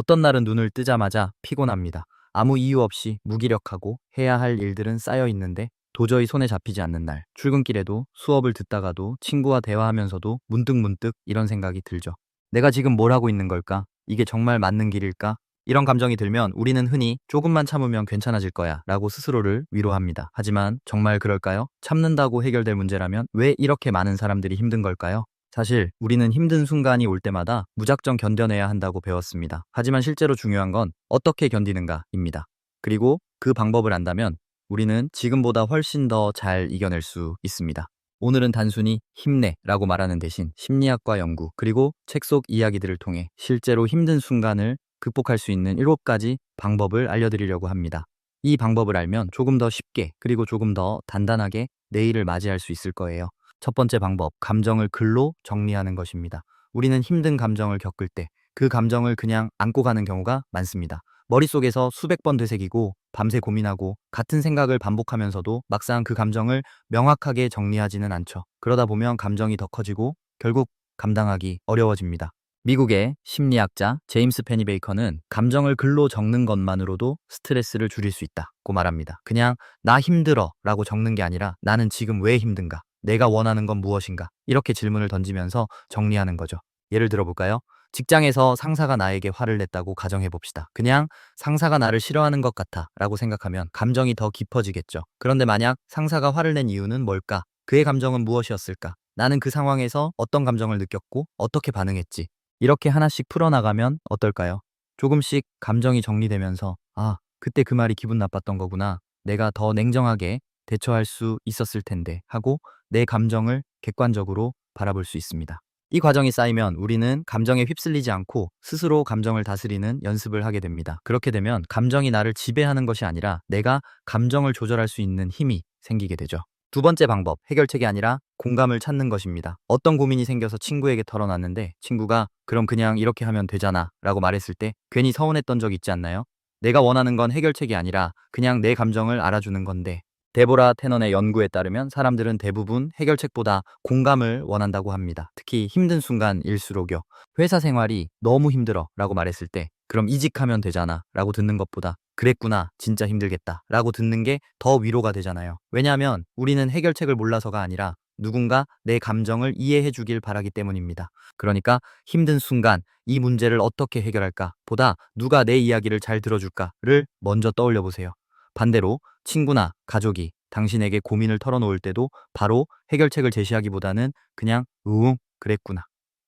어떤 날은 눈을 뜨자마자 피곤합니다. 아무 이유 없이 무기력하고 해야 할 일들은 쌓여 있는데 도저히 손에 잡히지 않는 날. 출근길에도 수업을 듣다가도 친구와 대화하면서도 문득문득 이런 생각이 들죠. 내가 지금 뭘 하고 있는 걸까? 이게 정말 맞는 길일까? 이런 감정이 들면 우리는 흔히 조금만 참으면 괜찮아질 거야 라고 스스로를 위로합니다. 하지만 정말 그럴까요? 참는다고 해결될 문제라면 왜 이렇게 많은 사람들이 힘든 걸까요? 사실 우리는 힘든 순간이 올 때마다 무작정 견뎌내야 한다고 배웠습니다. 하지만 실제로 중요한 건 어떻게 견디는가입니다. 그리고 그 방법을 안다면 우리는 지금보다 훨씬 더 잘 이겨낼 수 있습니다. 오늘은 단순히 힘내라고 말하는 대신 심리학과 연구 그리고 책 속 이야기들을 통해 실제로 힘든 순간을 극복할 수 있는 7가지 방법을 알려드리려고 합니다. 이 방법을 알면 조금 더 쉽게 그리고 조금 더 단단하게 내일을 맞이할 수 있을 거예요. 첫 번째 방법, 감정을 글로 정리하는 것입니다. 우리는 힘든 감정을 겪을 때 그 감정을 그냥 안고 가는 경우가 많습니다. 머릿속에서 수백 번 되새기고 밤새 고민하고 같은 생각을 반복하면서도 막상 그 감정을 명확하게 정리하지는 않죠. 그러다 보면 감정이 더 커지고 결국 감당하기 어려워집니다. 미국의 심리학자 제임스 페니베이커는 감정을 글로 적는 것만으로도 스트레스를 줄일 수 있다고 말합니다. 그냥 나 힘들어 라고 적는 게 아니라 나는 지금 왜 힘든가? 내가 원하는 건 무엇인가? 이렇게 질문을 던지면서 정리하는 거죠. 예를 들어 볼까요? 직장에서 상사가 나에게 화를 냈다고 가정해 봅시다. 그냥 상사가 나를 싫어하는 것 같아 라고 생각하면 감정이 더 깊어지겠죠. 그런데 만약 상사가 화를 낸 이유는 뭘까? 그의 감정은 무엇이었을까? 나는 그 상황에서 어떤 감정을 느꼈고 어떻게 반응했지? 이렇게 하나씩 풀어나가면 어떨까요? 조금씩 감정이 정리되면서 아, 그때 그 말이 기분 나빴던 거구나. 내가 더 냉정하게 대처할 수 있었을 텐데 하고 내 감정을 객관적으로 바라볼 수 있습니다. 이 과정이 쌓이면 우리는 감정에 휩쓸리지 않고 스스로 감정을 다스리는 연습을 하게 됩니다. 그렇게 되면 감정이 나를 지배하는 것이 아니라 내가 감정을 조절할 수 있는 힘이 생기게 되죠. 두 번째 방법, 해결책이 아니라 공감을 찾는 것입니다. 어떤 고민이 생겨서 친구에게 털어놨는데 친구가 그럼 그냥 이렇게 하면 되잖아 라고 말했을 때 괜히 서운했던 적 있지 않나요? 내가 원하는 건 해결책이 아니라 그냥 내 감정을 알아주는 건데 데보라 테넌의 연구에 따르면 사람들은 대부분 해결책보다 공감을 원한다고 합니다. 특히 힘든 순간일수록요. 회사 생활이 너무 힘들어 라고 말했을 때 그럼 이직하면 되잖아 라고 듣는 것보다 그랬구나 진짜 힘들겠다 라고 듣는 게 더 위로가 되잖아요. 왜냐하면 우리는 해결책을 몰라서가 아니라 누군가 내 감정을 이해해 주길 바라기 때문입니다. 그러니까 힘든 순간 이 문제를 어떻게 해결할까 보다 누가 내 이야기를 잘 들어줄까를 먼저 떠올려 보세요. 반대로 친구나 가족이 당신에게 고민을 털어놓을 때도 바로 해결책을 제시하기보다는 그냥 그랬구나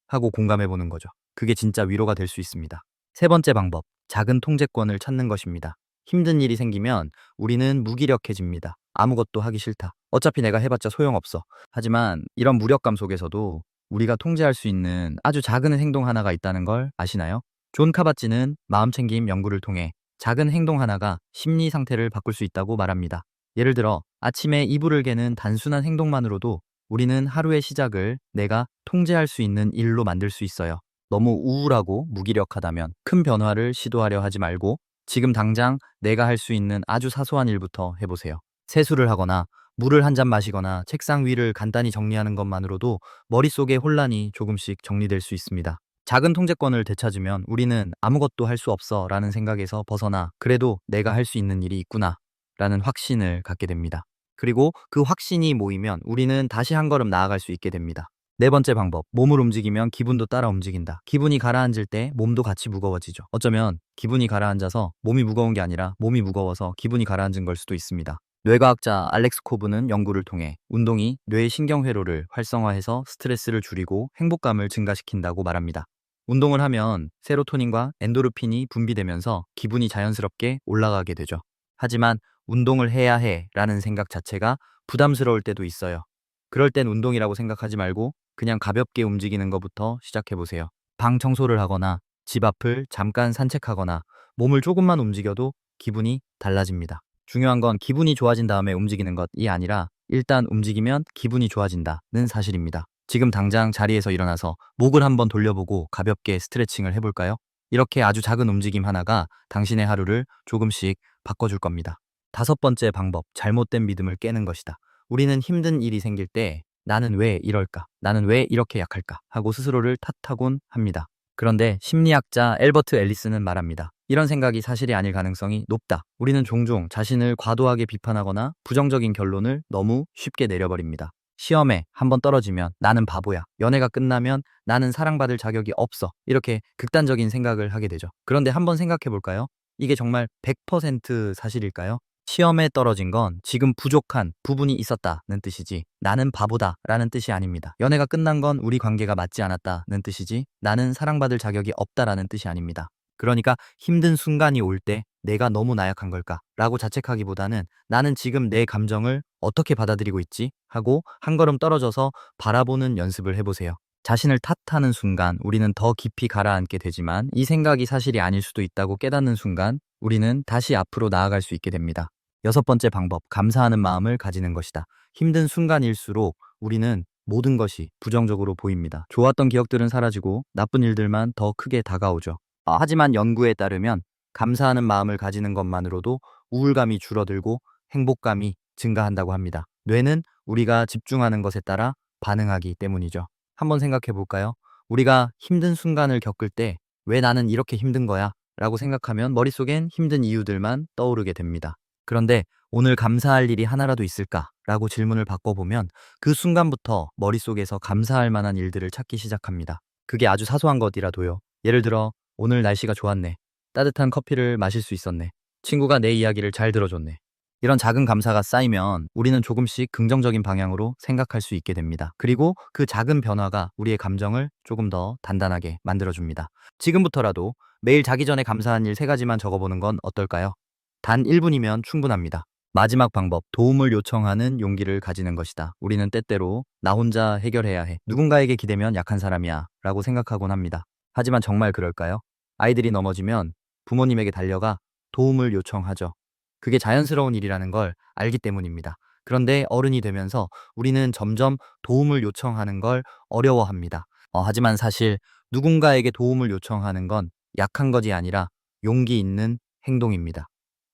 하고 공감해 보는 거죠. 그게 진짜 위로가 될 수 있습니다. 세 번째 방법, 작은 통제권을 찾는 것입니다. 힘든 일이 생기면 우리는 무기력해집니다. 아무것도 하기 싫다. 어차피 내가 해봤자 소용없어. 하지만 이런 무력감 속에서도 우리가 통제할 수 있는 아주 작은 행동 하나가 있다는 걸 아시나요? 존 카바찌는 마음챙김 연구를 통해 작은 행동 하나가 심리 상태를 바꿀 수 있다고 말합니다. 예를 들어 아침에 이불을 개는 단순한 행동만으로도 우리는 하루의 시작을 내가 통제할 수 있는 일로 만들 수 있어요. 너무 우울하고 무기력하다면 큰 변화를 시도하려 하지 말고 지금 당장 내가 할 수 있는 아주 사소한 일부터 해보세요. 세수를 하거나 물을 한 잔 마시거나 책상 위를 간단히 정리하는 것만으로도 머릿속의 혼란이 조금씩 정리될 수 있습니다. 작은 통제권을 되찾으면 우리는 아무것도 할 수 없어 라는 생각에서 벗어나 그래도 내가 할 수 있는 일이 있구나 라는 확신을 갖게 됩니다. 그리고 그 확신이 모이면 우리는 다시 한 걸음 나아갈 수 있게 됩니다. 네 번째 방법, 몸을 움직이면 기분도 따라 움직인다. 기분이 가라앉을 때 몸도 같이 무거워지죠. 어쩌면 기분이 가라앉아서 몸이 무거운 게 아니라 몸이 무거워서 기분이 가라앉은 걸 수도 있습니다. 뇌과학자 알렉스 코브는 연구를 통해 운동이 뇌의 신경회로를 활성화해서 스트레스를 줄이고 행복감을 증가시킨다고 말합니다. 운동을 하면 세로토닌과 엔도르핀이 분비되면서 기분이 자연스럽게 올라가게 되죠. 하지만 운동을 해야 해 라는 생각 자체가 부담스러울 때도 있어요. 그럴 땐 운동이라고 생각하지 말고 그냥 가볍게 움직이는 것부터 시작해 보세요. 방 청소를 하거나 집 앞을 잠깐 산책하거나 몸을 조금만 움직여도 기분이 달라집니다. 중요한 건 기분이 좋아진 다음에 움직이는 것이 아니라 일단 움직이면 기분이 좋아진다는 사실입니다. 지금 당장 자리에서 일어나서 목을 한번 돌려보고 가볍게 스트레칭을 해볼까요? 이렇게 아주 작은 움직임 하나가 당신의 하루를 조금씩 바꿔줄 겁니다. 다섯 번째 방법, 잘못된 믿음을 깨는 것이다. 우리는 힘든 일이 생길 때 나는 왜 이럴까? 나는 왜 이렇게 약할까? 하고 스스로를 탓하곤 합니다. 그런데 심리학자 엘버트 앨리스는 말합니다. 이런 생각이 사실이 아닐 가능성이 높다. 우리는 종종 자신을 과도하게 비판하거나 부정적인 결론을 너무 쉽게 내려버립니다. 시험에 한번 떨어지면 나는 바보야. 연애가 끝나면 나는 사랑받을 자격이 없어. 이렇게 극단적인 생각을 하게 되죠. 그런데 한번 생각해 볼까요? 이게 정말 100% 사실일까요? 시험에 떨어진 건 지금 부족한 부분이 있었다는 뜻이지 나는 바보다라는 뜻이 아닙니다. 연애가 끝난 건 우리 관계가 맞지 않았다는 뜻이지 나는 사랑받을 자격이 없다라는 뜻이 아닙니다. 그러니까 힘든 순간이 올 때 내가 너무 나약한 걸까? 라고 자책하기보다는 나는 지금 내 감정을 어떻게 받아들이고 있지? 하고 한 걸음 떨어져서 바라보는 연습을 해보세요. 자신을 탓하는 순간 우리는 더 깊이 가라앉게 되지만 이 생각이 사실이 아닐 수도 있다고 깨닫는 순간 우리는 다시 앞으로 나아갈 수 있게 됩니다. 여섯 번째 방법, 감사하는 마음을 가지는 것이다. 힘든 순간일수록 우리는 모든 것이 부정적으로 보입니다. 좋았던 기억들은 사라지고 나쁜 일들만 더 크게 다가오죠. 하지만 연구에 따르면 감사하는 마음을 가지는 것만으로도 우울감이 줄어들고 행복감이 증가한다고 합니다. 뇌는 우리가 집중하는 것에 따라 반응하기 때문이죠. 한번 생각해 볼까요? 우리가 힘든 순간을 겪을 때 왜 나는 이렇게 힘든 거야? 라고 생각하면 머릿속엔 힘든 이유들만 떠오르게 됩니다. 그런데 오늘 감사할 일이 하나라도 있을까? 라고 질문을 바꿔보면 그 순간부터 머릿속에서 감사할 만한 일들을 찾기 시작합니다. 그게 아주 사소한 것이라도요. 예를 들어 오늘 날씨가 좋았네. 따뜻한 커피를 마실 수 있었네. 친구가 내 이야기를 잘 들어줬네. 이런 작은 감사가 쌓이면 우리는 조금씩 긍정적인 방향으로 생각할 수 있게 됩니다. 그리고 그 작은 변화가 우리의 감정을 조금 더 단단하게 만들어줍니다. 지금부터라도 매일 자기 전에 감사한 일 3가지만 적어보는 건 어떨까요? 단 1분이면 충분합니다. 마지막 방법, 도움을 요청하는 용기를 가지는 것이다. 우리는 때때로 나 혼자 해결해야 해. 누군가에게 기대면 약한 사람이야. 라고 생각하곤 합니다. 하지만 정말 그럴까요? 아이들이 넘어지면 부모님에게 달려가 도움을 요청하죠. 그게 자연스러운 일이라는 걸 알기 때문입니다. 그런데 어른이 되면서 우리는 점점 도움을 요청하는 걸 어려워합니다. 하지만 사실 누군가에게 도움을 요청하는 건 약한 것이 아니라 용기 있는 행동입니다.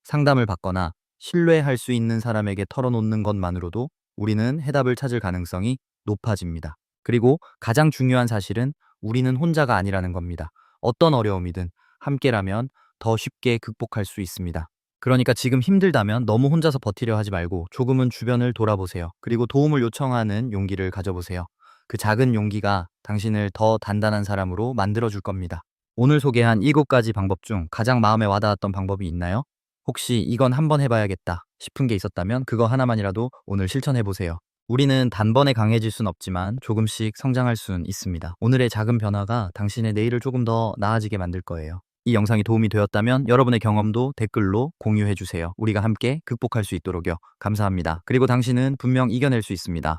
상담을 받거나 신뢰할 수 있는 사람에게 털어놓는 것만으로도 우리는 해답을 찾을 가능성이 높아집니다. 그리고 가장 중요한 사실은 우리는 혼자가 아니라는 겁니다. 어떤 어려움이든 함께라면 더 쉽게 극복할 수 있습니다. 그러니까 지금 힘들다면 너무 혼자서 버티려 하지 말고 조금은 주변을 돌아보세요. 그리고 도움을 요청하는 용기를 가져보세요. 그 작은 용기가 당신을 더 단단한 사람으로 만들어줄 겁니다. 오늘 소개한 7가지 방법 중 가장 마음에 와닿았던 방법이 있나요? 혹시 이건 한번 해봐야겠다 싶은 게 있었다면 그거 하나만이라도 오늘 실천해보세요. 우리는 단번에 강해질 순 없지만 조금씩 성장할 순 있습니다. 오늘의 작은 변화가 당신의 내일을 조금 더 나아지게 만들 거예요. 이 영상이 도움이 되었다면 여러분의 경험도 댓글로 공유해주세요. 우리가 함께 극복할 수 있도록요. 감사합니다. 그리고 당신은 분명 이겨낼 수 있습니다.